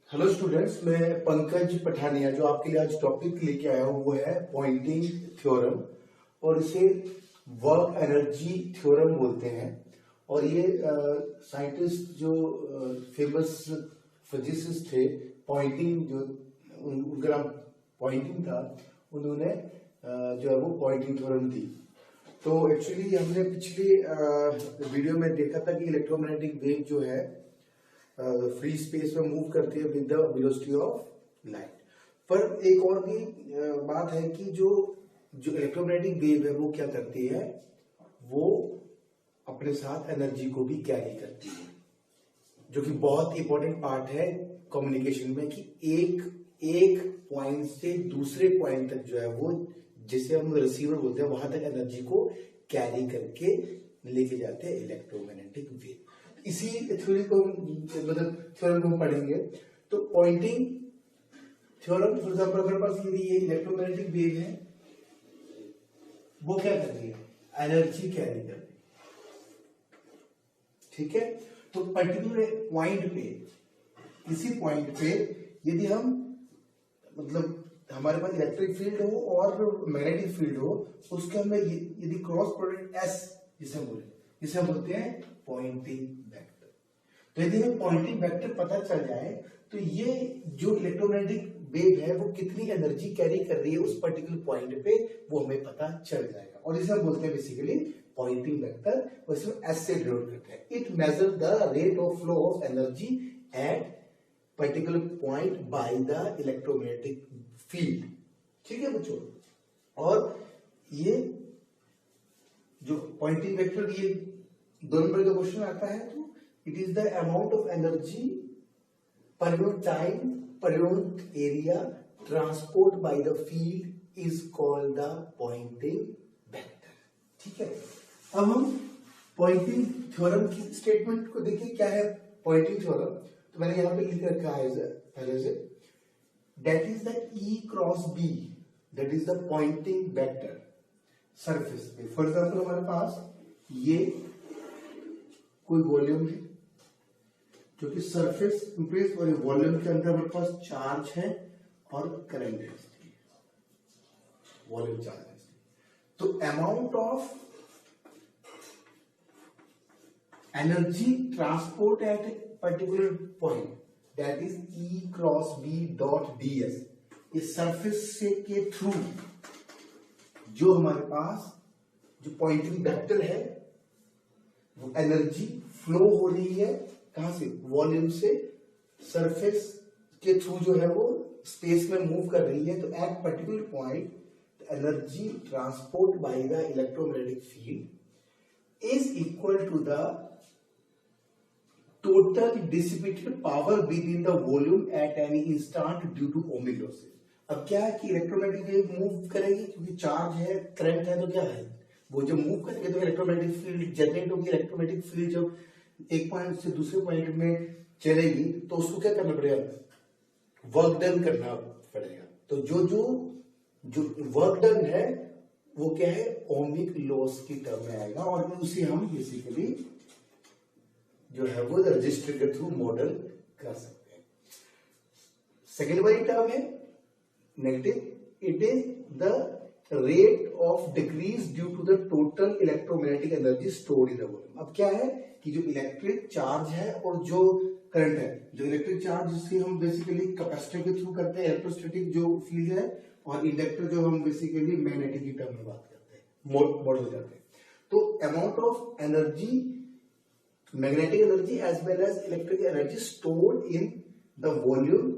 Hello students, मैं पंकज पठानिया जो आपके लिए आज टॉपिक लेके आया हूँ वो है पॉइंटिंग थ्योरम और इसे वर्क एनर्जी थ्योरम बोलते हैं। और ये साइंटिस्ट जो फेमस फिजिसिस्ट थे पॉइंटिंग जो उनका नाम पॉइंटिंग था, उन्होंने जो है वो पॉइंटिंग थ्योरम दी। तो एक्चुअली हमने पिछली वीडियो में देखा था कि इलेक्ट्रोमैग्नेटिक वेव जो है फ्री स्पेस में मूव करती है with the velocity of light. पर एक और भी बात है कि जो इलेक्ट्रोमैग्नेटिक वेव है वो क्या करती है, वो अपने साथ एनर्जी को भी कैरी करती है, जो कि बहुत इंपॉर्टेंट पार्ट है कम्युनिकेशन में कि एक पॉइंट से दूसरे पॉइंट तक जो है वो, जिसे हम रिसीवर बोलते हैं, वहां तक एनर्जी को कैरी करके लेके जाते हैं इलेक्ट्रोमैग्नेटिक वेव। इसी थ्योरी को मतलब थ्योरम को हम पढ़ेंगे। तो पॉइंटिंग थ्योरम, फॉर एग्जांपल अगर पास ये इलेक्ट्रोमैग्नेटिक वेव है, वो क्या कर रही है, एनर्जी कैरी कर रही है। ठीक है, तो पर्टिकुलर पॉइंट पे, किसी पॉइंट पे यदि हम मतलब हमारे पास इलेक्ट्रिक फील्ड हो और मैग्नेटिक फील्ड हो, उसके हमें यदि क्रॉस प्रोडक्ट एस जिसे हम बोलते हैं पॉइंटिंग वेक्टर। तो यदि हमें पॉइंटिंग वेक्टर पता चल जाए तो ये जो इलेक्ट्रोमैग्नेटिक वेव है वो कितनी एनर्जी कैरी कर रही है उस पर्टिकुलर पॉइंट पे, वो हमें पता चल जाएगा। और इसे हम बोलते हैं बेसिकली पॉइंटिंग वेक्टर, वैसे एस से डिनोट करते हैं। It measure the rate of flow of energy at particular point by the electromagnetic field. ठीक है बच्चों, और ये जो पॉइंटिंग वेक्टर, ये 2 नंबर का क्वेश्चन आता है, तो it is the amount of energy per unit time per unit area transport by the field is called the Poynting vector. ठीक है, अब हम पॉइंटिंग थ्योरम की स्टेटमेंट को देखिए। क्या है पॉइंटिंग थ्योरम? तो मैंने यहां पे लिख रखा है पहले से, that is the E cross B, that is the Poynting vector surface पे। फॉर एग्जाम्पल हमारे पास ये कोई वॉल्यूम है जो कि सरफेस इंप्रेस, और वॉल्यूम के अंदर हमारे पास चार्ज है और करंट है, वॉल्यूम चार्ज है। तो amount of energy transport at particular point, that is E cross B dot d S. इस सरफेस से के थ्रू जो हमारे पास जो पॉइंटिंग वेक्टर है, वो एनर्जी फ्लो हो रही है कहां से, वॉल्यूम से सरफेस के थ्रू जो है वो स्पेस में मूव कर रही है। तो at particular point energy transport by the electromagnetic field is equal to the total dissipated power within the volume at any instant due to ohmic losses. अब क्या है कि इलेक्ट्रोमैग्नेटिक वेव मूव करेगी क्योंकि चार्ज है, current है, तो क्या है, वो जब मूव करेगी तो इलेक्ट्रोमैग्नेटिक फील्ड जनरेट होगी। इलेक्ट्रोमैग्नेटिक फील्ड जब एक पॉइंट से दूसरे पॉइंट में चलेगी तो उसको क्या करना पड़ेगा, वर्क डन करना पड़ेगा। तो जो वर्क डन है वो क्या है, ओमिक लॉस की टर्म में आएगा, और उसे हम बेसिकली जो है वो रजिस्टर के थ्रू मॉडल कर सकते हैं। सेकेंड वाली टर्म है negative, it is the rate of decrease due to the total electromagnetic energy stored in the volume. अब क्या है कि जो इलेक्ट्रिक चार्ज है और जो करंट है, जो इलेक्ट्रिक चार्ज जिससे हम बेसिकली कैपेसिटर के थ्रू करते हैं, इलेक्ट्रोस्टैटिक जो फील्ड है, और इंडक्टर जो हम बेसिकली मैग्नेटिक की टर्म में बात करते हैं, मॉडल करते हैं। तो amount of energy, magnetic energy as well as electric energy stored in the volume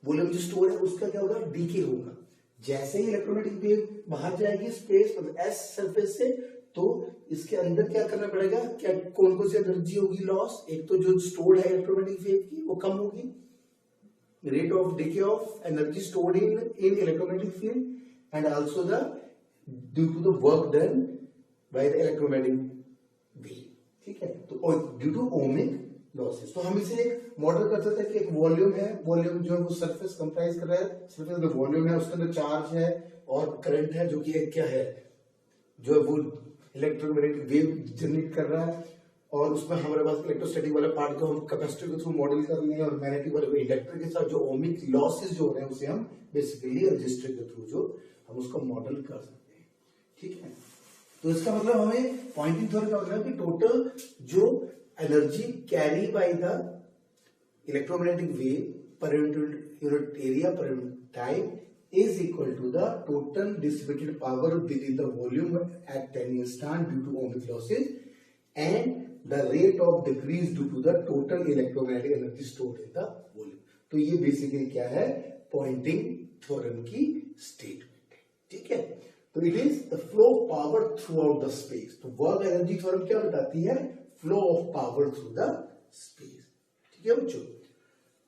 जो स्टोर है उसका क्या होगा, डीके होगा। जैसे ही इलेक्ट्रोमैग्नेटिक वेव बाहर जाएगी स्पेस मतलब एस सरफेस से, तो इसके अंदर क्या करना पड़ेगा, क्या कौन सी एनर्जी होगी लॉस, एक तो जो स्टोर्ड है इलेक्ट्रोमैग्नेटिक वेव की वो कम होगी, rate of decay of energy stored in electromagnetic field, and also the due to the work done by the electromagnetic wave. ठीक है, तो ड्यू टू ओमिक लॉसेस। तो हम इसे एक मॉडल कर सकते हैं कि एक वॉल्यूम है, वॉल्यूम जो है वो सरफेस कंप्राइज कर रहा है, सरफेस में वॉल्यूम है, उसके अंदर चार्ज है और करंट है, जो कि एक क्या है, जो है वो इलेक्ट्रोमैग्नेटिक वेव जनरेट कर रहा है। और उसमें हमारे पास इलेक्ट्रोस्टैटिक वाला पार्ट को हम कैपेसिटर के थ्रू मॉडल कर रहे हैं और मैग्नेटिक वाले इंडक्टर के साथ जो ओमिक लॉसेस जो हो रहे हैं उसे हम बेसिकली रजिस्टर के थ्रू जो हम उसको मॉडल कर सकते हैं। ठीक है, तो इसका मतलब हमें पॉइंटिंग थ्योरम का मतलब कि टोटल जो energy carry by the electromagnetic wave per unit area per unit time is equal to the total dissipated power within the volume at 10 instant due to ohmic losses and the rate of decrease due to the total electromagnetic energy stored in the volume। तो ये basically क्या है, Poynting theorem की statement है। ठीक है, तो it is the flow of power through out the space. तो वर्क एनर्जी थ्योरम क्या बताती है, flow of power through the space. ठीक है बच्चों,